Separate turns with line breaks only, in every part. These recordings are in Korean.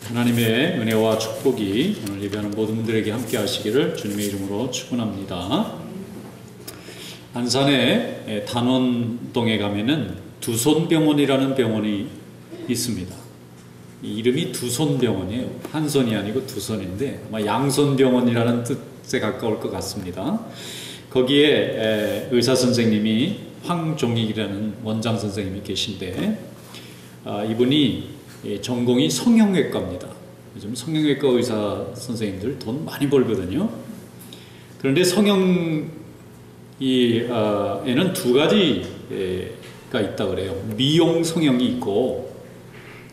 하나님의 은혜와 축복이 오늘 예배하는 모든 분들에게 함께 하시기를 주님의 이름으로 축원합니다. 안산의 단원동에 가면은 두손병원이라는 병원이 있습니다. 이 이름이 두손병원이에요. 한 손이 아니고 두 손인데 아마 양손병원이라는 뜻에 가까울 것 같습니다. 거기에 의사 선생님이 황종익이라는 원장 선생님이 계신데 이분이 전공이 성형외과입니다. 요즘 성형외과 의사 선생님들 돈 많이 벌거든요. 그런데 성형에는 두 가지가 있다 그래요. 미용 성형이 있고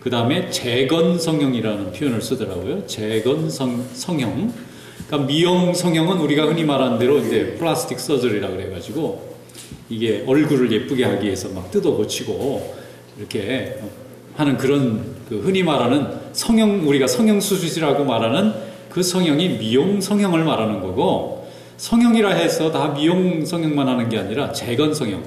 그 다음에 재건 성형이라는 표현을 쓰더라고요. 재건 성형. 그러니까 미용 성형은 우리가 흔히 말하는 대로 이제 플라스틱 서저리라 그래가지고 이게 얼굴을 예쁘게 하기 위해서 막 뜯어 고치고 이렇게 하는 그런 흔히 말하는 성형, 우리가 성형 수술이라고 말하는 그 성형이 미용 성형을 말하는 거고, 성형이라 해서 다 미용 성형만 하는 게 아니라 재건 성형,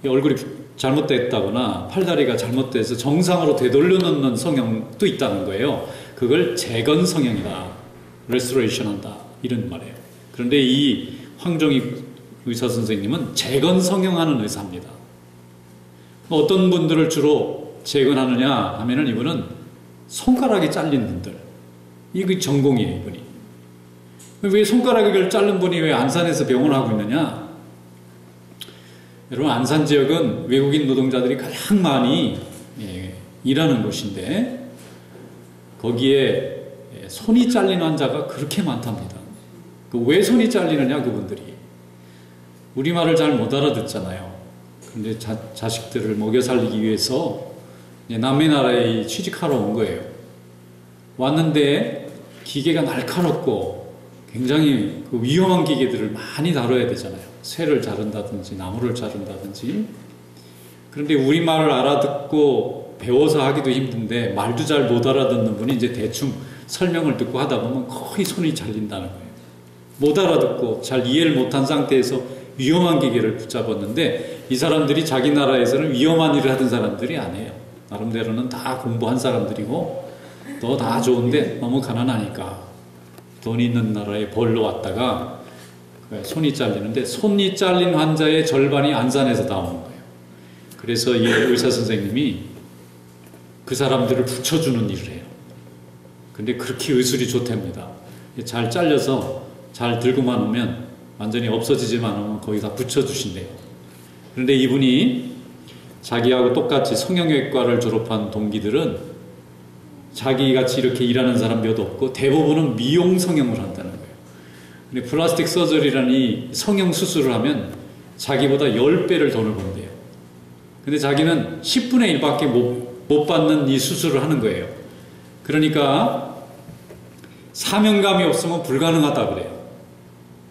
얼굴이 잘못됐다거나 팔다리가 잘못돼서 정상으로 되돌려 놓는 성형도 있다는 거예요. 그걸 재건 성형이다, 레스토레이션 한다, 이런 말이에요. 그런데 이 황종익 의사 선생님은 재건 성형하는 의사입니다. 어떤 분들을 주로 재건하느냐 하면은 이분은 손가락이 잘린 분들, 이게 전공이에요. 이분이 왜 손가락을 자른 분이 왜 안산에서 병원을 하고 있느냐? 여러분, 안산 지역은 외국인 노동자들이 가장 많이 일하는 곳인데 거기에 손이 잘린 환자가 그렇게 많답니다. 왜 손이 잘리느냐? 그분들이 우리말을 잘 못 알아듣잖아요. 그런데 자식들을 먹여 살리기 위해서 남의 나라에 취직하러 온 거예요. 왔는데 기계가 날카롭고 굉장히 위험한 기계들을 많이 다뤄야 되잖아요. 쇠를 자른다든지 나무를 자른다든지. 그런데 우리말을 알아듣고 배워서 하기도 힘든데 말도 잘 못 알아듣는 분이 이제 대충 설명을 듣고 하다 보면 거의 손이 잘린다는 거예요. 못 알아듣고 잘 이해를 못한 상태에서 위험한 기계를 붙잡았는데 이 사람들이 자기 나라에서는 위험한 일을 하던 사람들이 아니에요. 나름대로는 다 공부한 사람들이고 또 다 좋은데 너무 가난하니까 돈 있는 나라에 벌러 왔다가 손이 잘리는데, 손이 잘린 환자의 절반이 안산에서 다 오는 거예요. 그래서 이 의사 선생님이 그 사람들을 붙여주는 일을 해요. 근데 그렇게 의술이 좋답니다. 잘 잘려서 잘 들고만 오면, 완전히 없어지지만 오면 거의 다 붙여주신대요. 그런데 이분이 자기하고 똑같이 성형외과를 졸업한 동기들은 자기같이 이렇게 일하는 사람 몇 없고 대부분은 미용 성형을 한다는 거예요. 근데 플라스틱 서저리라는 이 성형 수술을 하면 자기보다 10배를 돈을 번대요. 근데 자기는 10분의 1밖에 못 받는 이 수술을 하는 거예요. 그러니까 사명감이 없으면 불가능하다 그래요.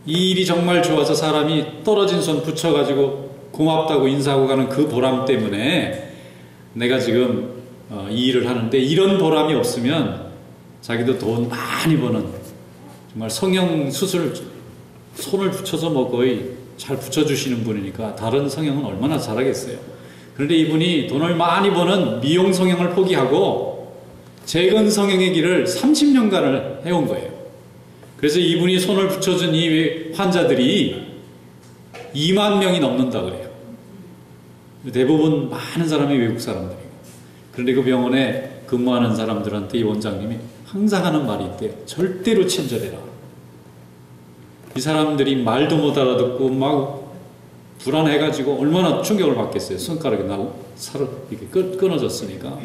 이 일이 정말 좋아서 사람이 떨어진 손 붙여가지고 고맙다고 인사하고 가는 그 보람 때문에 내가 지금 이 일을 하는데, 이런 보람이 없으면 자기도 돈 많이 버는 정말 성형 수술 손을 붙여서 뭐 거의 잘 붙여주시는 분이니까 다른 성형은 얼마나 잘하겠어요. 그런데 이분이 돈을 많이 버는 미용 성형을 포기하고 재건 성형의 길을 30년간을 해온 거예요. 그래서 이분이 손을 붙여준 이 환자들이 2만 명이 넘는다 그래요. 대부분 많은 사람이 외국 사람들이고. 그런데 그 병원에 근무하는 사람들한테 이 원장님이 항상 하는 말이 있대요. 절대로 친절해라. 이 사람들이 말도 못 알아듣고 막 불안해가지고 얼마나 충격을 받겠어요. 손가락이 나고 살을 이렇게 끊어졌으니까.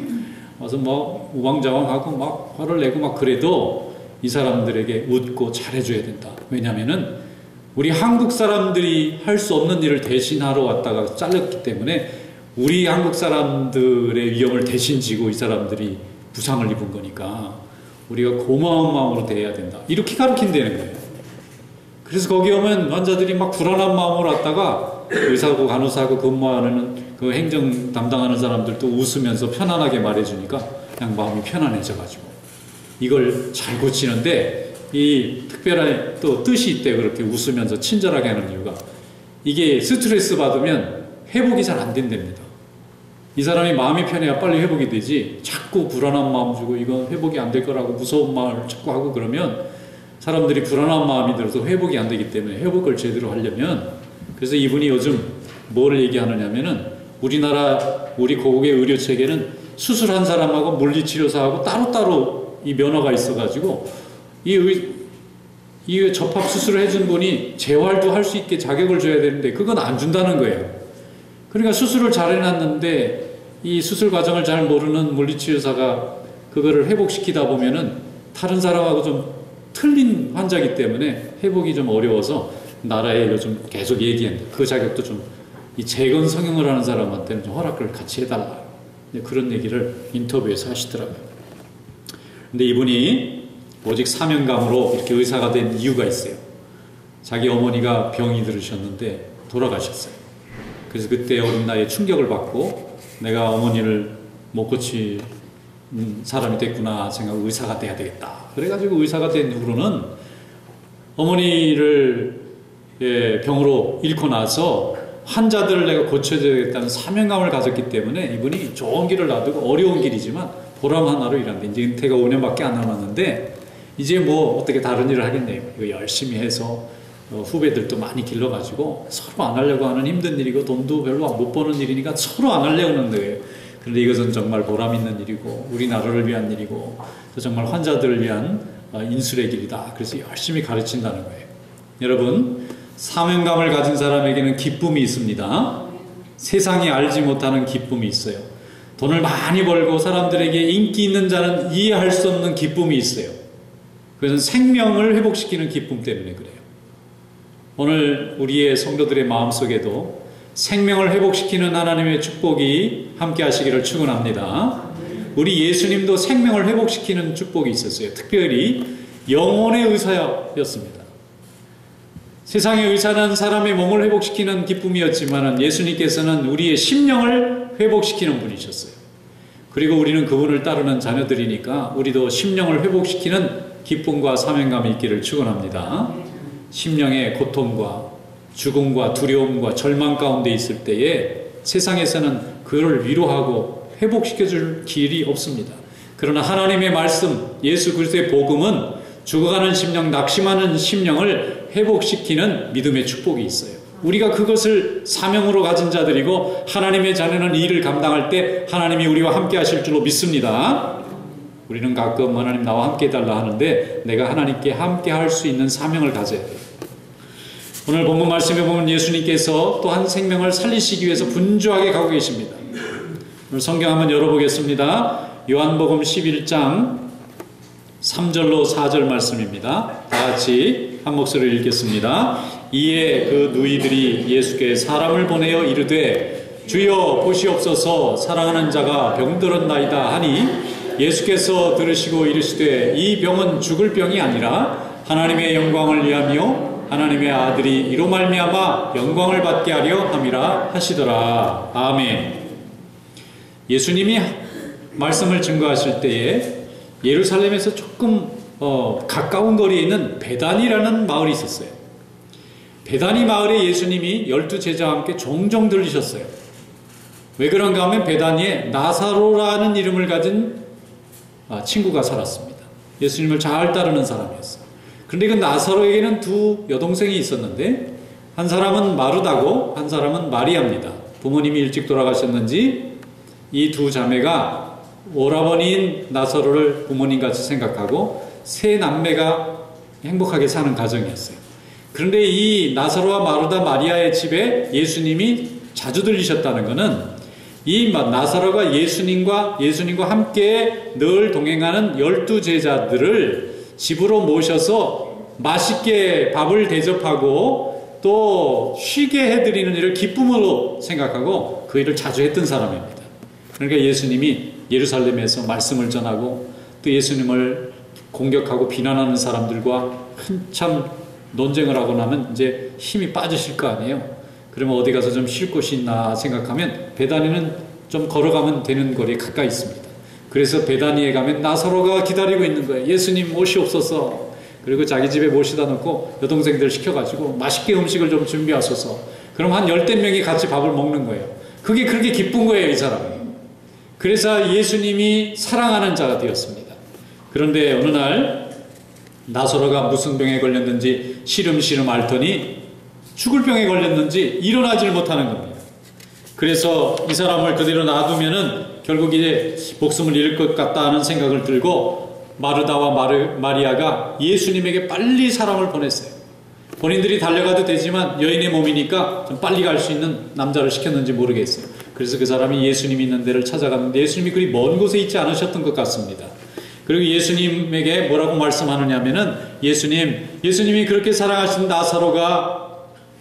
와서 막 우왕좌왕하고 막 화를 내고 막 그래도 이 사람들에게 웃고 잘해줘야 된다. 왜냐면은 우리 한국 사람들이 할 수 없는 일을 대신하러 왔다가 잘렸기 때문에 우리 한국 사람들의 위험을 대신 지고 이 사람들이 부상을 입은 거니까 우리가 고마운 마음으로 대해야 된다. 이렇게 가르친다는 거예요. 그래서 거기 오면 환자들이 막 불안한 마음으로 왔다가 의사고 간호사고 근무하는 그 행정 담당하는 사람들도 웃으면서 편안하게 말해주니까 그냥 마음이 편안해져가지고 이걸 잘 고치는데, 이 특별한 또 뜻이 있대. 그렇게 웃으면서 친절하게 하는 이유가, 이게 스트레스 받으면 회복이 잘 안 된답니다. 이 사람이 마음이 편해야 빨리 회복이 되지, 자꾸 불안한 마음 주고 이건 회복이 안 될 거라고 무서운 마음을 자꾸 하고 그러면 사람들이 불안한 마음이 들어서 회복이 안 되기 때문에, 회복을 제대로 하려면, 그래서 이분이 요즘 뭘 얘기하느냐면은 우리나라 우리 고국의 의료 체계는 수술한 사람하고 물리치료사하고 따로따로 이 면허가 있어가지고 이 접합 수술을 해준 분이 재활도 할 수 있게 자격을 줘야 되는데 그건 안 준다는 거예요. 그러니까 수술을 잘 해놨는데 이 수술 과정을 잘 모르는 물리치료사가 그거를 회복시키다 보면은 다른 사람하고 좀 틀린 환자이기 때문에 회복이 좀 어려워서 나라에 요즘 계속 얘기한다. 그 자격도 좀 이 재건 성형을 하는 사람한테는 좀 허락을 같이 해달라. 그런 얘기를 인터뷰에서 하시더라고요. 근데 이분이 오직 사명감으로 이렇게 의사가 된 이유가 있어요. 자기 어머니가 병이 들으셨는데 돌아가셨어요. 그래서 그때 어린 나이에 충격을 받고 내가 어머니를 못 고칠 사람이 됐구나 생각하고 의사가 돼야 되겠다. 그래가지고 의사가 된 이후로는 어머니를 병으로 잃고 나서 환자들을 내가 고쳐줘야겠다는 사명감을 가졌기 때문에 이분이 좋은 길을 놔두고 어려운 길이지만 보람 하나로 일하는데, 이제 은퇴가 5년밖에 안 남았는데 이제 뭐 어떻게 다른 일을 하겠네요. 이거 열심히 해서 후배들도 많이 길러가지고 서로 안 하려고 하는 힘든 일이고 돈도 별로 못 버는 일이니까 서로 안 하려고 하는 거예요. 그런데 이것은 정말 보람 있는 일이고 우리나라를 위한 일이고 정말 환자들을 위한 인술의 길이다. 그래서 열심히 가르친다는 거예요. 여러분, 사명감을 가진 사람에게는 기쁨이 있습니다. 세상이 알지 못하는 기쁨이 있어요. 돈을 많이 벌고 사람들에게 인기 있는 자는 이해할 수 없는 기쁨이 있어요. 그것은 생명을 회복시키는 기쁨 때문에 그래요. 오늘 우리의 성도들의 마음속에도 생명을 회복시키는 하나님의 축복이 함께 하시기를 축원합니다. 우리 예수님도 생명을 회복시키는 축복이 있었어요. 특별히 영혼의 의사였습니다. 세상의 의사는 사람의 몸을 회복시키는 기쁨이었지만 예수님께서는 우리의 심령을 회복시키는 분이셨어요. 그리고 우리는 그분을 따르는 자녀들이니까 우리도 심령을 회복시키는 기쁨과 사명감이 있기를 축원합니다. 심령의 고통과 죽음과 두려움과 절망 가운데 있을 때에 세상에서는 그를 위로하고 회복시켜줄 길이 없습니다. 그러나 하나님의 말씀, 예수 그리스도의 복음은 죽어가는 심령, 낙심하는 심령을 회복시키는 믿음의 축복이 있어요. 우리가 그것을 사명으로 가진 자들이고 하나님의 자녀는 이 일을 감당할 때 하나님이 우리와 함께 하실 줄로 믿습니다. 우리는 가끔 하나님 나와 함께 해달라 하는데 내가 하나님께 함께 할 수 있는 사명을 가져야 돼요. 오늘 본문 말씀에 보면 예수님께서 또 한 생명을 살리시기 위해서 분주하게 가고 계십니다. 오늘 성경 한번 열어보겠습니다. 요한복음 11장 3절로 4절 말씀입니다. 다 같이 한 목소리를 읽겠습니다. 이에 그 누이들이 예수께 사람을 보내어 이르되 주여 보시옵소서, 사랑하는 자가 병들었나이다 하니 예수께서 들으시고 이르시되 이 병은 죽을 병이 아니라 하나님의 영광을 위하며 하나님의 아들이 이로 말미암아 영광을 받게 하려 함이라 하시더라. 아멘. 예수님이 말씀을 증거하실 때에 예루살렘에서 조금 가까운 거리에 있는 베단이라는 마을이 있었어요. 베다니 마을에 예수님이 12제자와 함께 종종 들리셨어요. 왜 그런가 하면 베다니에 나사로라는 이름을 가진 친구가 살았습니다. 예수님을 잘 따르는 사람이었어요. 그런데 그 나사로에게는 두 여동생이 있었는데 한 사람은 마르다고 한 사람은 마리아입니다. 부모님이 일찍 돌아가셨는지 이 두 자매가 오라버니인 나사로를 부모님같이 생각하고 세 남매가 행복하게 사는 가정이었어요. 그런데 이 나사로와 마르다 마리아의 집에 예수님이 자주 들리셨다는 것은 이 나사로가 예수님과 함께 늘 동행하는 12제자들을 집으로 모셔서 맛있게 밥을 대접하고 또 쉬게 해드리는 일을 기쁨으로 생각하고 그 일을 자주 했던 사람입니다. 그러니까 예수님이 예루살렘에서 말씀을 전하고 또 예수님을 공격하고 비난하는 사람들과 한참 논쟁을 하고 나면 이제 힘이 빠지실 거 아니에요. 그러면 어디 가서 좀 쉴 곳이 있나 생각하면 베다니는 좀 걸어가면 되는 거리에 가까이 있습니다. 그래서 베다니에 가면 나사로가 기다리고 있는 거예요. 예수님 모시옵소서. 그리고 자기 집에 모시다 놓고 여동생들 시켜가지고 맛있게 음식을 좀 준비하소서. 그럼 한 10대 명이 같이 밥을 먹는 거예요. 그게 그렇게 기쁜 거예요, 이 사람이. 그래서 예수님이 사랑하는 자가 되었습니다. 그런데 어느 날 나사로가 무슨 병에 걸렸는지 시름시름 앓더니 죽을 병에 걸렸는지 일어나질 못하는 겁니다. 그래서 이 사람을 그대로 놔두면은 결국 이제 목숨을 잃을 것 같다 하는 생각을 들고 마르다와 마리아가 예수님에게 빨리 사람을 보냈어요. 본인들이 달려가도 되지만 여인의 몸이니까 좀 빨리 갈 수 있는 남자를 시켰는지 모르겠어요. 그래서 그 사람이 예수님이 있는 데를 찾아갔는데 예수님이 그리 먼 곳에 있지 않으셨던 것 같습니다. 그리고 예수님에게 뭐라고 말씀하느냐면은 예수님이 그렇게 사랑하신 나사로가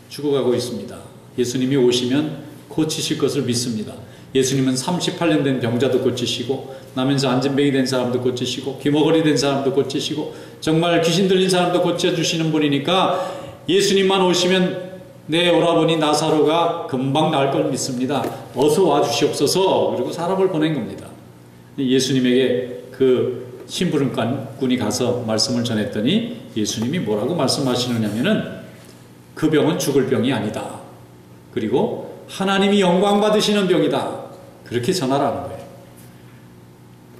죽어가고 있습니다. 예수님이 오시면 고치실 것을 믿습니다. 예수님은 38년 된 병자도 고치시고 나면서 안진뱅이 된 사람도 고치시고 귀머거리 된 사람도 고치시고 정말 귀신 들린 사람도 고쳐주시는 분이니까 예수님만 오시면 내 오라버니 나사로가 금방 나을 걸 믿습니다. 어서 와주시옵소서. 그리고 사람을 보낸 겁니다. 예수님에게 그 심부름꾼이 가서 말씀을 전했더니 예수님이 뭐라고 말씀하시느냐면은 그 병은 죽을 병이 아니다. 그리고 하나님이 영광 받으시는 병이다. 그렇게 전하라는 거예요.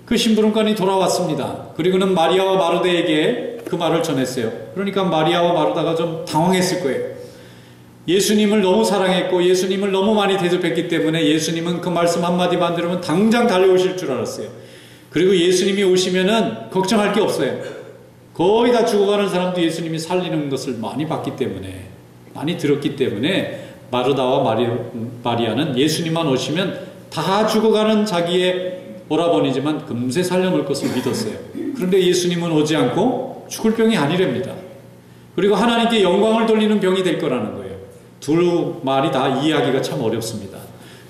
그 심부름꾼이 돌아왔습니다. 그리고는 마리아와 마르다에게 그 말을 전했어요. 그러니까 마리아와 마르다가 좀 당황했을 거예요. 예수님을 너무 사랑했고 예수님을 너무 많이 대접했기 때문에 예수님은 그 말씀 한마디만 들으면 당장 달려오실 줄 알았어요. 그리고 예수님이 오시면은 걱정할 게 없어요. 거의 다 죽어가는 사람도 예수님이 살리는 것을 많이 봤기 때문에, 많이 들었기 때문에 마르다와 마리아는 예수님만 오시면 다 죽어가는 자기의 오라버니지만 금세 살려놓을 것을 믿었어요. 그런데 예수님은 오지 않고 죽을 병이 아니랍니다. 그리고 하나님께 영광을 돌리는 병이 될 거라는 거예요. 두 말이 다 이해하기가 참 어렵습니다.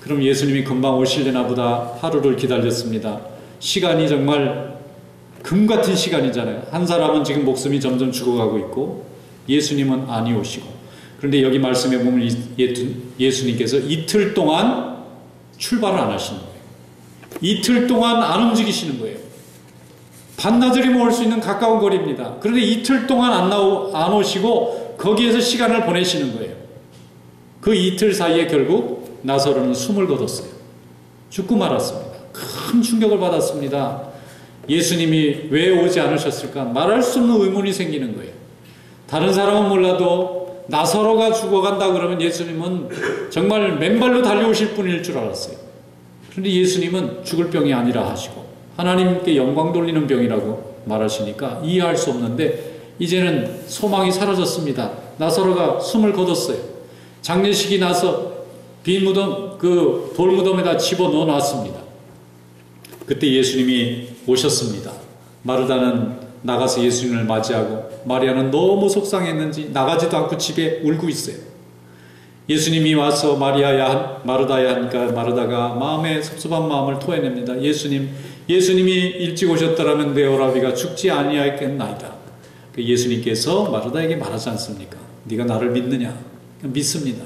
그럼 예수님이 금방 오실려나 보다 하루를 기다렸습니다. 시간이 정말 금 같은 시간이잖아요. 한 사람은 지금 목숨이 점점 죽어가고 있고 예수님은 아니 오시고. 그런데 여기 말씀에 보면 예수님께서 이틀 동안 출발을 안 하시는 거예요. 이틀 동안 안 움직이시는 거예요. 반나절이면 올 수 있는 가까운 거리입니다. 그런데 이틀 동안 안 오시고 거기에서 시간을 보내시는 거예요. 그 이틀 사이에 결국 나사로는 숨을 거뒀어요. 죽고 말았습니다. 큰 충격을 받았습니다. 예수님이 왜 오지 않으셨을까? 말할 수 없는 의문이 생기는 거예요. 다른 사람은 몰라도 나사로가 죽어간다 그러면 예수님은 정말 맨발로 달려오실 분일 줄 알았어요. 그런데 예수님은 죽을 병이 아니라 하시고 하나님께 영광 돌리는 병이라고 말하시니까 이해할 수 없는데 이제는 소망이 사라졌습니다. 나사로가 숨을 거뒀어요. 장례식이 나서 빈 무덤, 그 돌무덤에다 집어넣어 놨습니다. 그때 예수님이 오셨습니다. 마르다는 나가서 예수님을 맞이하고 마리아는 너무 속상했는지 나가지도 않고 집에 울고 있어요. 예수님이 와서 마르다야 하니까 마르다가 마음에 섭섭한 마음을 토해냅니다. 예수님이 일찍 오셨더라면 내 오라비가 죽지 아니하였겠나이다. 예수님께서 마르다에게 말하지 않습니까? 네가 나를 믿느냐? 믿습니다.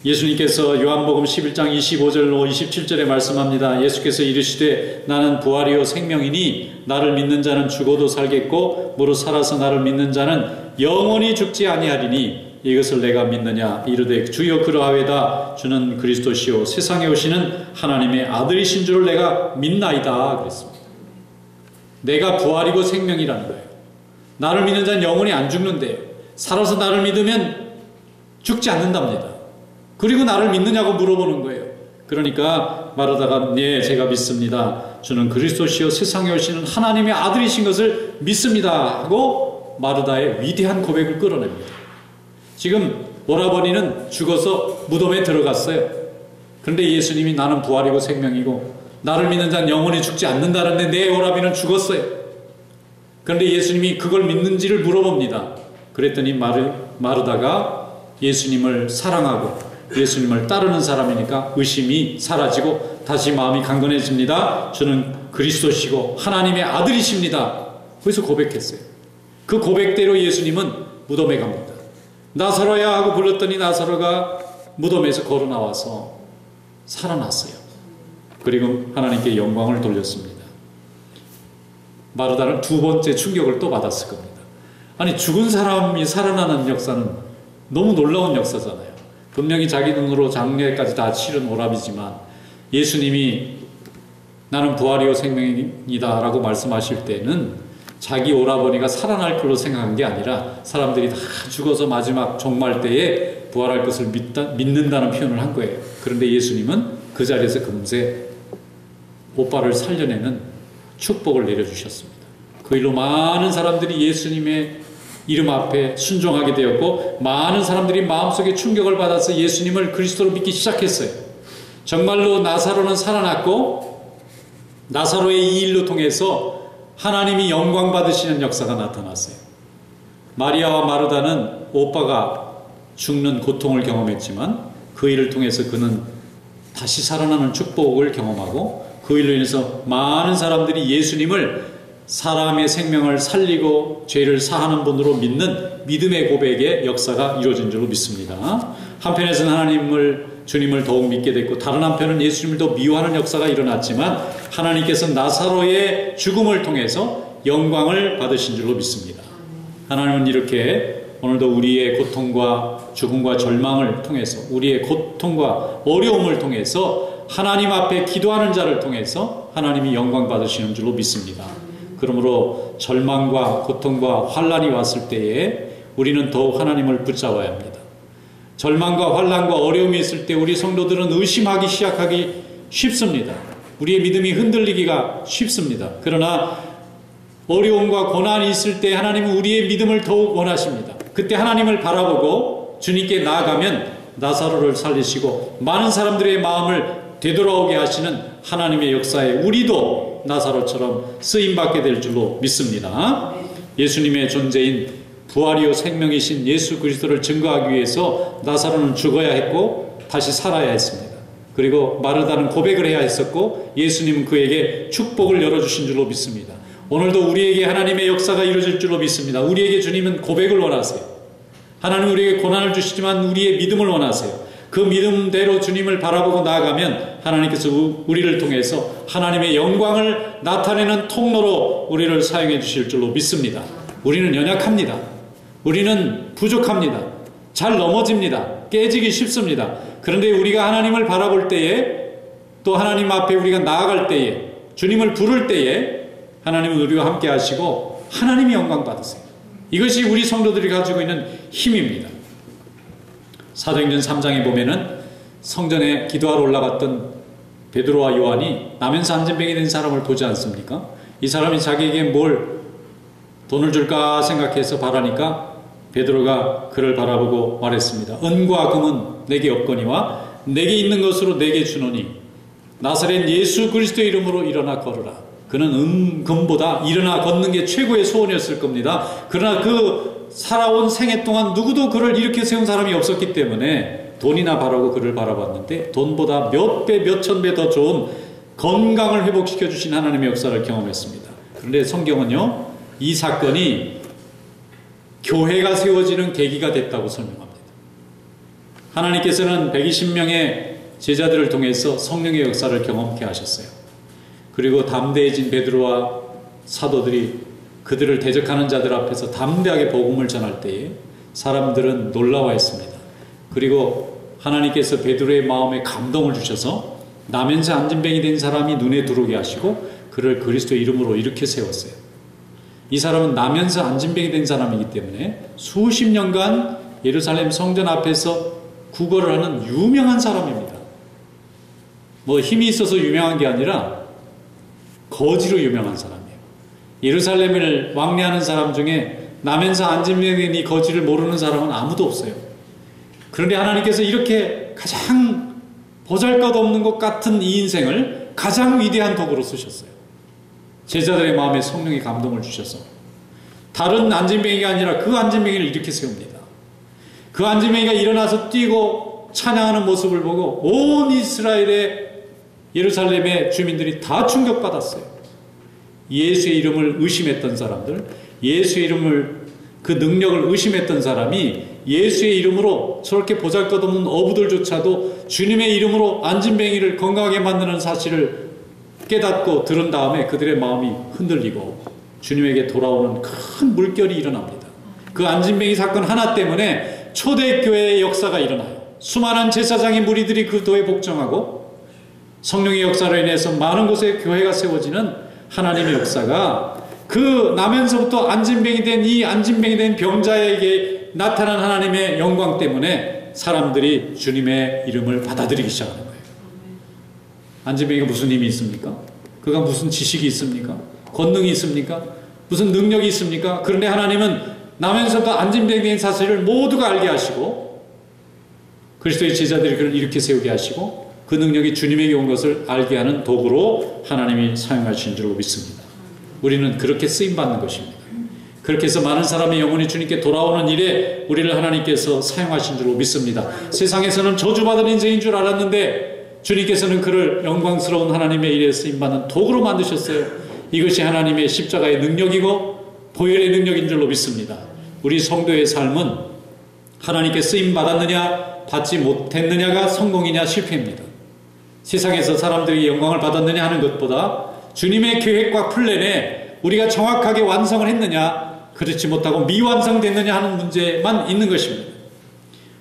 예수님께서 요한복음 11장 25절로 27절에 말씀합니다. 예수께서 이르시되 나는 부활이요 생명이니 나를 믿는 자는 죽어도 살겠고 무릇 살아서 나를 믿는 자는 영원히 죽지 아니하리니 이것을 내가 믿느냐 이르되 주여 그러하외다 주는 그리스도시요 세상에 오시는 하나님의 아들이신 줄을 내가 믿나이다 그랬습니다. 내가 부활이고 생명이라는 거예요. 나를 믿는 자는 영원히 안 죽는데 살아서 나를 믿으면 죽지 않는답니다. 그리고 나를 믿느냐고 물어보는 거예요. 그러니까 마르다가 네 제가 믿습니다. 주는 그리스도시요 세상에 오시는 하나님의 아들이신 것을 믿습니다 하고 마르다의 위대한 고백을 끌어냅니다. 지금 오라버니는 죽어서 무덤에 들어갔어요. 그런데 예수님이 나는 부활이고 생명이고 나를 믿는 자는 영원히 죽지 않는다는데 내 오라버니는 죽었어요. 그런데 예수님이 그걸 믿는지를 물어봅니다. 그랬더니 마르다가 예수님을 사랑하고 예수님을 따르는 사람이니까 의심이 사라지고 다시 마음이 강건해집니다. 주는 그리스도시고 하나님의 아들이십니다. 그래서 고백했어요. 그 고백대로 예수님은 무덤에 갑니다. 나사로야 하고 불렀더니 나사로가 무덤에서 걸어 나와서 살아났어요. 그리고 하나님께 영광을 돌렸습니다. 마르다는 두 번째 충격을 또 받았을 겁니다. 아니 죽은 사람이 살아나는 역사는 너무 놀라운 역사잖아요. 분명히 자기 눈으로 장례까지 다 치른 오랍이지만 예수님이 나는 부활이요 생명이다 라고 말씀하실 때는 자기 오라버니가 살아날 걸로 생각한 게 아니라 사람들이 다 죽어서 마지막 종말 때에 부활할 것을 믿는다는 표현을 한 거예요. 그런데 예수님은 그 자리에서 금세 오빠를 살려내는 축복을 내려주셨습니다. 그 일로 많은 사람들이 예수님의 이름 앞에 순종하게 되었고, 많은 사람들이 마음속에 충격을 받아서 예수님을 그리스도로 믿기 시작했어요. 정말로 나사로는 살아났고, 나사로의 이 일로 통해서 하나님이 영광 받으시는 역사가 나타났어요. 마리아와 마르다는 오빠가 죽는 고통을 경험했지만 그 일을 통해서 그는 다시 살아나는 축복을 경험하고, 그 일로 인해서 많은 사람들이 예수님을 사람의 생명을 살리고 죄를 사하는 분으로 믿는 믿음의 고백의 역사가 이루어진 줄로 믿습니다. 한편에서는 주님을 더욱 믿게 됐고, 다른 한편은 예수님을 더 미워하는 역사가 일어났지만 하나님께서 나사로의 죽음을 통해서 영광을 받으신 줄로 믿습니다. 하나님은 이렇게 오늘도 우리의 고통과 죽음과 절망을 통해서, 우리의 고통과 어려움을 통해서 하나님 앞에 기도하는 자를 통해서 하나님이 영광 받으시는 줄로 믿습니다. 그러므로 절망과 고통과 환난이 왔을 때에 우리는 더욱 하나님을 붙잡아야 합니다. 절망과 환난과 어려움이 있을 때 우리 성도들은 의심하기 시작하기 쉽습니다. 우리의 믿음이 흔들리기가 쉽습니다. 그러나 어려움과 고난이 있을 때 하나님은 우리의 믿음을 더욱 원하십니다. 그때 하나님을 바라보고 주님께 나아가면 나사로를 살리시고 많은 사람들의 마음을 되돌아오게 하시는 하나님의 역사에 우리도 나사로처럼 쓰임받게 될 줄로 믿습니다. 예수님의 존재인 부활이요 생명이신 예수 그리스도를 증거하기 위해서 나사로는 죽어야 했고 다시 살아야 했습니다. 그리고 마르다는 고백을 해야 했었고, 예수님은 그에게 축복을 열어주신 줄로 믿습니다. 오늘도 우리에게 하나님의 역사가 이루어질 줄로 믿습니다. 우리에게 주님은 고백을 원하세요. 하나님 우리에게 고난을 주시지만 우리의 믿음을 원하세요. 그 믿음대로 주님을 바라보고 나아가면 하나님께서 우리를 통해서 하나님의 영광을 나타내는 통로로 우리를 사용해 주실 줄로 믿습니다. 우리는 연약합니다. 우리는 부족합니다. 잘 넘어집니다. 깨지기 쉽습니다. 그런데 우리가 하나님을 바라볼 때에, 또 하나님 앞에 우리가 나아갈 때에, 주님을 부를 때에 하나님은 우리와 함께 하시고 하나님이 영광 받으세요. 이것이 우리 성도들이 가지고 있는 힘입니다. 사도행전 3장에 보면은 성전에 기도하러 올라갔던 베드로와 요한이 나면서 안진병이 된 사람을 보지 않습니까? 이 사람이 자기에게 뭘 돈을 줄까 생각해서 바라니까 베드로가 그를 바라보고 말했습니다. 은과 금은 내게 없거니와 내게 있는 것으로 내게 주노니 나사렛 예수 그리스도의 이름으로 일어나 걸으라. 그는 금보다 일어나 걷는 게 최고의 소원이었을 겁니다. 그러나 그 살아온 생애 동안 누구도 그를 일으켜 세운 사람이 없었기 때문에 돈이나 바라고 그를 바라봤는데 돈보다 몇 배, 몇천 배 더 좋은 건강을 회복시켜 주신 하나님의 역사를 경험했습니다. 그런데 성경은요, 이 사건이 교회가 세워지는 계기가 됐다고 설명합니다. 하나님께서는 120명의 제자들을 통해서 성령의 역사를 경험케 하셨어요. 그리고 담대해진 베드로와 사도들이 그들을 대적하는 자들 앞에서 담대하게 복음을 전할 때에 사람들은 놀라워했습니다. 그리고 하나님께서 베드로의 마음에 감동을 주셔서 나면서 안진병이 된 사람이 눈에 들어오게 하시고 그를 그리스도의 이름으로 일으켜 세웠어요. 이 사람은 나면서 안진병이 된 사람이기 때문에 수십 년간 예루살렘 성전 앞에서 구걸을 하는 유명한 사람입니다. 뭐 힘이 있어서 유명한 게 아니라 거지로 유명한 사람이에요. 예루살렘을 왕래하는 사람 중에 나면서 안진병이 된 이 거지를 모르는 사람은 아무도 없어요. 그런데 하나님께서 이렇게 가장 보잘것없는 것 같은 이 인생을 가장 위대한 도구로 쓰셨어요. 제자들의 마음에 성령의 감동을 주셔서 다른 안진병이가 아니라 그 안진병이를 일으켜 세웁니다. 그 안진병이가 일어나서 뛰고 찬양하는 모습을 보고 온 이스라엘의 예루살렘의 주민들이 다 충격받았어요. 예수의 이름을 의심했던 사람들, 예수의 이름을, 그 능력을 의심했던 사람이 예수의 이름으로 저렇게 보잘것없는 어부들조차도 주님의 이름으로 안진뱅이를 건강하게 만드는 사실을 깨닫고 들은 다음에 그들의 마음이 흔들리고 주님에게 돌아오는 큰 물결이 일어납니다. 그 안진뱅이 사건 하나 때문에 초대교회의 역사가 일어나요. 수많은 제사장의 무리들이 그 도에 복종하고 성령의 역사로 인해서 많은 곳에 교회가 세워지는 하나님의 역사가 그 나면서부터 안진병이 된 이 안진병이 된 병자에게 나타난 하나님의 영광 때문에 사람들이 주님의 이름을 받아들이기 시작하는 거예요. 안진병이가 무슨 힘이 있습니까? 그가 무슨 지식이 있습니까? 권능이 있습니까? 무슨 능력이 있습니까? 그런데 하나님은 나면서부터 안진병이 된 사실을 모두가 알게 하시고 그리스도의 제자들이 그를 일으켜 세우게 하시고 그 능력이 주님에게 온 것을 알게 하는 도구로 하나님이 사용하신 줄로 믿습니다. 우리는 그렇게 쓰임받는 것입니다. 그렇게 해서 많은 사람의 영혼이 주님께 돌아오는 일에 우리를 하나님께서 사용하신 줄로 믿습니다. 세상에서는 저주받은 인생인 줄 알았는데 주님께서는 그를 영광스러운 하나님의 일에 쓰임받는 도구로 만드셨어요. 이것이 하나님의 십자가의 능력이고 보혈의 능력인 줄로 믿습니다. 우리 성도의 삶은 하나님께 쓰임받았느냐 받지 못했느냐가 성공이냐 실패입니다. 세상에서 사람들이 영광을 받았느냐 하는 것보다 주님의 계획과 플랜에 우리가 정확하게 완성을 했느냐 그렇지 못하고 미완성됐느냐 하는 문제만 있는 것입니다.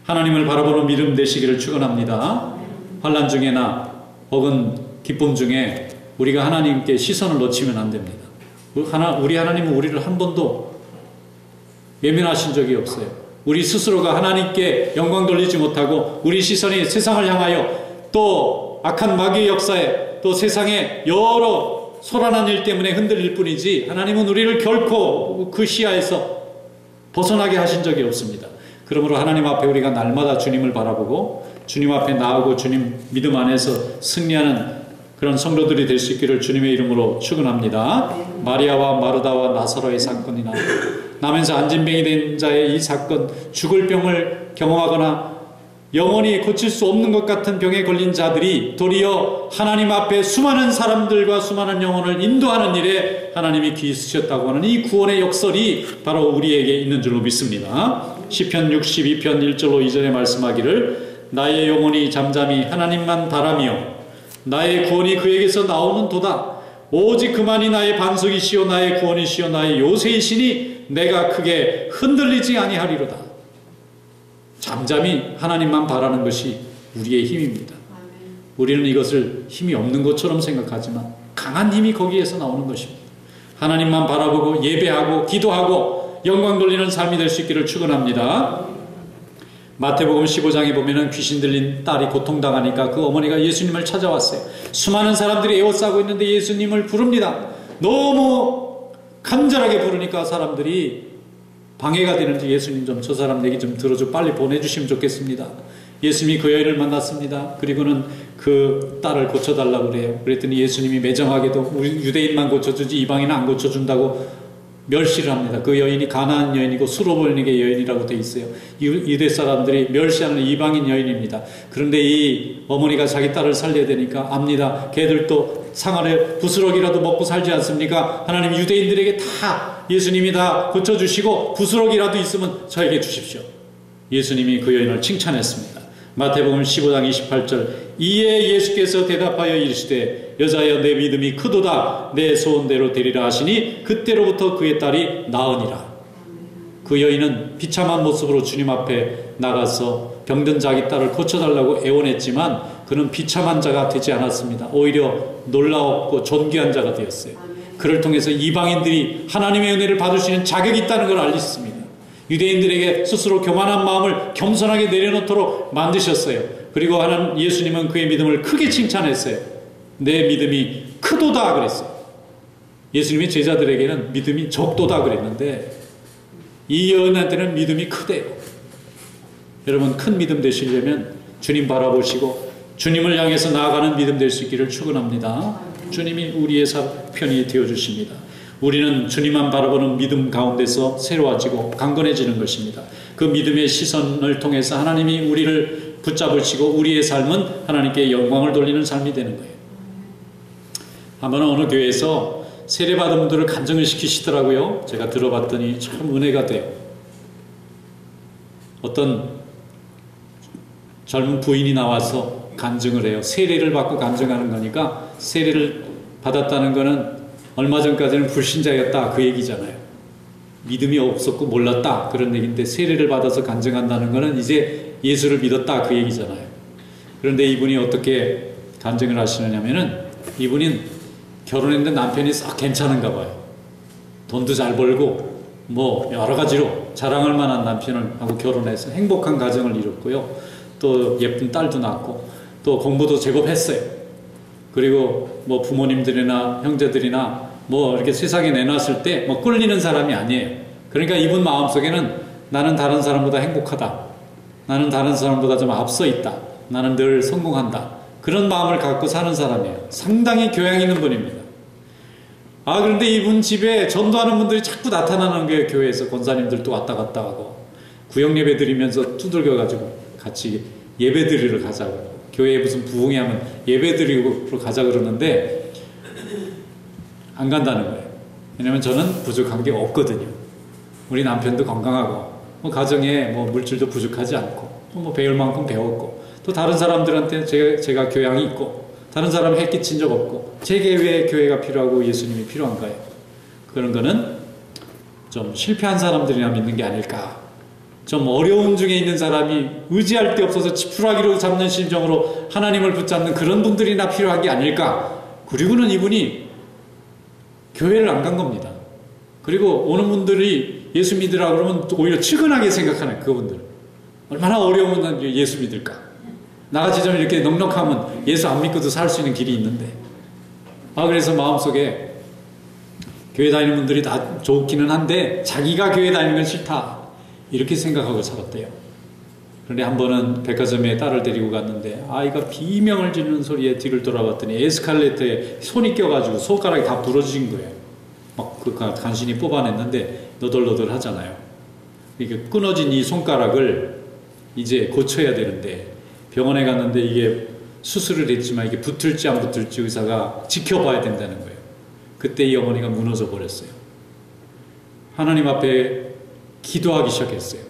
하나님을 바라보는 믿음 되시기를 축원합니다. 환난 중에나 혹은 기쁨 중에 우리가 하나님께 시선을 놓치면 안 됩니다. 우리 하나님은 우리를 한 번도 외면하신 적이 없어요. 우리 스스로가 하나님께 영광 돌리지 못하고 우리 시선이 세상을 향하여 또 악한 마귀의 역사에 또 세상의 여러 소란한 일 때문에 흔들릴 뿐이지 하나님은 우리를 결코 그 시야에서 벗어나게 하신 적이 없습니다. 그러므로 하나님 앞에 우리가 날마다 주님을 바라보고 주님 앞에 나아오고 주님 믿음 안에서 승리하는 그런 성도들이 될 수 있기를 주님의 이름으로 축원합니다. 마리아와 마르다와 나사로의 사건이나 나면서 안진병이 된 자의 이 사건, 죽을 병을 경험하거나 영원히 고칠 수 없는 것 같은 병에 걸린 자들이 도리어 하나님 앞에 수많은 사람들과 수많은 영혼을 인도하는 일에 하나님이 귀 쓰셨다고 하는 이 구원의 역설이 바로 우리에게 있는 줄로 믿습니다. 시편 62편 1절로 2절에 말씀하기를 나의 영혼이 잠잠히 하나님만 바라며 나의 구원이 그에게서 나오는 도다. 오직 그만이 나의 반석이시요 나의 구원이시요 나의 요새이시니 내가 크게 흔들리지 아니하리로다. 잠잠히 하나님만 바라는 것이 우리의 힘입니다. 우리는 이것을 힘이 없는 것처럼 생각하지만 강한 힘이 거기에서 나오는 것입니다. 하나님만 바라보고 예배하고 기도하고 영광 돌리는 삶이 될 수 있기를 축원합니다. 마태복음 15장에 보면은 귀신 들린 딸이 고통당하니까 그 어머니가 예수님을 찾아왔어요. 수많은 사람들이 에워싸고 있는데 예수님을 부릅니다. 너무 간절하게 부르니까 사람들이 방해가 되는지 예수님 좀 저 사람 얘기 좀 들어줘 빨리 보내주시면 좋겠습니다. 예수님이 그 여인을 만났습니다. 그리고는 그 딸을 고쳐달라고 그래요. 그랬더니 예수님이 매정하게도 우리 유대인만 고쳐주지 이방인은 안 고쳐준다고 멸시를 합니다. 그 여인이 가나안 여인이고 수로보니게 여인이라고 되어 있어요. 유대 사람들이 멸시하는 이방인 여인입니다. 그런데 이 어머니가 자기 딸을 살려야 되니까 압니다. 걔들도 상아래 부스러기라도 먹고 살지 않습니까? 하나님 유대인들에게 다 예수님이 다 고쳐주시고 부스러기라도 있으면 저에게 주십시오. 예수님이 그 여인을 칭찬했습니다. 마태복음 15장 28절 이에 예수께서 대답하여 이르시되 여자여 내 믿음이 크도다 내 소원대로 되리라 하시니 그때로부터 그의 딸이 나으니라. 그 여인은 비참한 모습으로 주님 앞에 나가서 병든 자기 딸을 고쳐달라고 애원했지만 그는 비참한 자가 되지 않았습니다. 오히려 놀라웠고 존귀한 자가 되었어요. 그를 통해서 이방인들이 하나님의 은혜를 받을 수 있는 자격이 있다는 걸 알렸습니다. 유대인들에게 스스로 교만한 마음을 겸손하게 내려놓도록 만드셨어요. 그리고 하나님 예수님은 그의 믿음을 크게 칭찬했어요. 내 믿음이 크도다 그랬어요. 예수님이 제자들에게는 믿음이 적도다 그랬는데 이 여인한테는 믿음이 크대요. 여러분 큰 믿음 되시려면 주님 바라보시고 주님을 향해서 나아가는 믿음 될 수 있기를 축원합니다. 주님이 우리의 편이 되어주십니다. 우리는 주님만 바라보는 믿음 가운데서 새로워지고 강건해지는 것입니다. 그 믿음의 시선을 통해서 하나님이 우리를 붙잡으시고 우리의 삶은 하나님께 영광을 돌리는 삶이 되는 거예요. 한번 어느 교회에서 세례받은 분들을 간증을 시키시더라고요. 제가 들어봤더니 참 은혜가 돼요. 어떤 젊은 부인이 나와서 간증을 해요. 세례를 받고 간증하는 거니까 세례를 받았다는 거는 얼마 전까지는 불신자였다 그 얘기잖아요. 믿음이 없었고 몰랐다 그런 얘기인데 세례를 받아서 간증한다는 거는 이제 예수를 믿었다 그 얘기잖아요. 그런데 이분이 어떻게 간증을 하시느냐면은 이분은 결혼했는데 남편이 썩 괜찮은가 봐요. 돈도 잘 벌고 뭐 여러 가지로 자랑할 만한 남편을 하고 결혼해서 행복한 가정을 이뤘고요. 또 예쁜 딸도 낳고 또 공부도 제법 했어요. 그리고 뭐 부모님들이나 형제들이나 뭐 이렇게 세상에 내놨을 때 뭐 꿀리는 사람이 아니에요. 그러니까 이분 마음속에는 나는 다른 사람보다 행복하다. 나는 다른 사람보다 좀 앞서 있다. 나는 늘 성공한다. 그런 마음을 갖고 사는 사람이에요. 상당히 교양 있는 분입니다. 그런데 이분 집에 전도하는 분들이 자꾸 나타나는 거예요. 교회에서 권사님들도 왔다 갔다 하고 구역 예배 드리면서 두들겨가지고 같이 예배 드리러 가자고, 교회에 무슨 부흥이 하면 예배 드리러 가자 그러는데 안 간다는 거예요. 왜냐면 저는 부족한 게 없거든요. 우리 남편도 건강하고 뭐 가정에 뭐 물질도 부족하지 않고 뭐 배울 만큼 배웠고 또 다른 사람들한테 제가 교양이 있고 다른 사람 해 끼친 적 없고 제게 왜 교회가 필요하고 예수님이 필요한가요? 그런 거는 좀 실패한 사람들이나 믿는 게 아닐까. 좀 어려운 중에 있는 사람이 의지할 데 없어서 지푸라기로 잡는 심정으로 하나님을 붙잡는 그런 분들이나 필요한 게 아닐까. 그리고는 이분이 교회를 안 간 겁니다. 그리고 오는 분들이 예수 믿으라 그러면 오히려 측은하게 생각하는 그분들. 얼마나 어려우면 예수 믿을까. 나같이 좀 이렇게 넉넉하면 예수 안 믿고도 살 수 있는 길이 있는데. 그래서 마음속에 교회 다니는 분들이 다 좋기는 한데 자기가 교회 다니는 건 싫다. 이렇게 생각하고 살았대요. 그런데 한 번은 백화점에 딸을 데리고 갔는데 아이가 비명을 지르는 소리에 뒤를 돌아봤더니 에스컬레이터에 손이 껴가지고 손가락이 다 부러진 거예요. 막 그 간신히 뽑아냈는데 너덜너덜 하잖아요. 이게 끊어진 이 손가락을 이제 고쳐야 되는데 병원에 갔는데 이게 수술을 했지만 이게 붙을지 안 붙을지 의사가 지켜봐야 된다는 거예요. 그때 이 어머니가 무너져 버렸어요. 하나님 앞에 기도하기 시작했어요.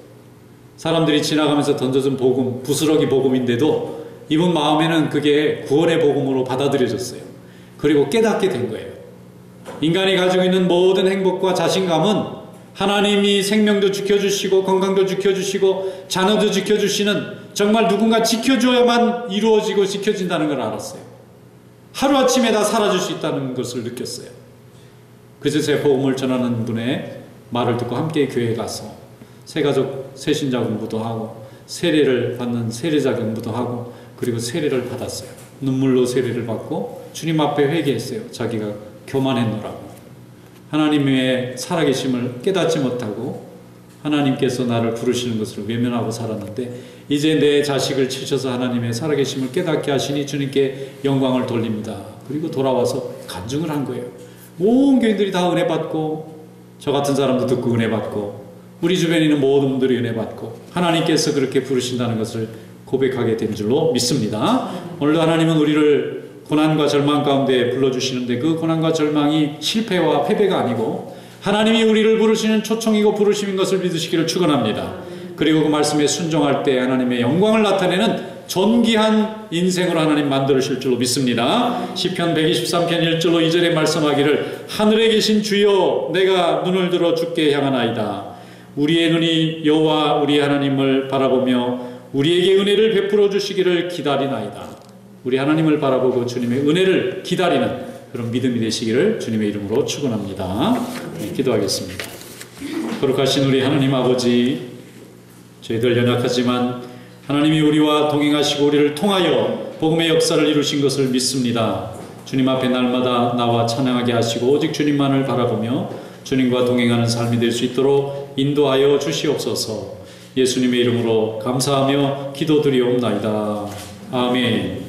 사람들이 지나가면서 던져준 복음, 부스러기 복음인데도 이분 마음에는 그게 구원의 복음으로 받아들여졌어요. 그리고 깨닫게 된 거예요. 인간이 가지고 있는 모든 행복과 자신감은 하나님이 생명도 지켜주시고 건강도 지켜주시고 자녀도 지켜주시는 정말 누군가 지켜줘야만 이루어지고 지켜진다는 걸 알았어요. 하루아침에 다 사라질 수 있다는 것을 느꼈어요. 그래서 제 복음을 전하는 분의 말을 듣고 함께 교회에 가서 새가족 새신자 공부도 하고 세례를 받는 세례자 공부도 하고 그리고 세례를 받았어요. 눈물로 세례를 받고 주님 앞에 회개했어요. 자기가 교만했노라고. 하나님의 살아계심을 깨닫지 못하고 하나님께서 나를 부르시는 것을 외면하고 살았는데 이제 내 자식을 치셔서 하나님의 살아계심을 깨닫게 하시니 주님께 영광을 돌립니다. 그리고 돌아와서 간증을 한 거예요. 온 교인들이 다 은혜 받고 저 같은 사람도 듣고 은혜 받고 우리 주변에 있는 모든 분들이 은혜 받고 하나님께서 그렇게 부르신다는 것을 고백하게 된 줄로 믿습니다. 오늘도 하나님은 우리를 고난과 절망 가운데 불러주시는데 그 고난과 절망이 실패와 패배가 아니고 하나님이 우리를 부르시는 초청이고 부르심인 것을 믿으시기를 축원합니다. 그리고 그 말씀에 순종할 때 하나님의 영광을 나타내는 존귀한 인생으로 하나님 만들으실 줄로 믿습니다. 시편 123편 1절로 2절에 말씀하기를 하늘에 계신 주여 내가 눈을 들어 주께 향하나이다. 우리의 눈이 여호와 우리 하나님을 바라보며 우리에게 은혜를 베풀어 주시기를 기다리나이다. 우리 하나님을 바라보고 주님의 은혜를 기다리는 그런 믿음이 되시기를 주님의 이름으로 축원합니다. 기도하겠습니다. 거룩하신 우리 하나님 아버지, 저희들 연약하지만 하나님이 우리와 동행하시고 우리를 통하여 복음의 역사를 이루신 것을 믿습니다. 주님 앞에 날마다 나와 찬양하게 하시고 오직 주님만을 바라보며 주님과 동행하는 삶이 될 수 있도록 인도하여 주시옵소서. 예수님의 이름으로 감사하며 기도드리옵나이다. 아멘.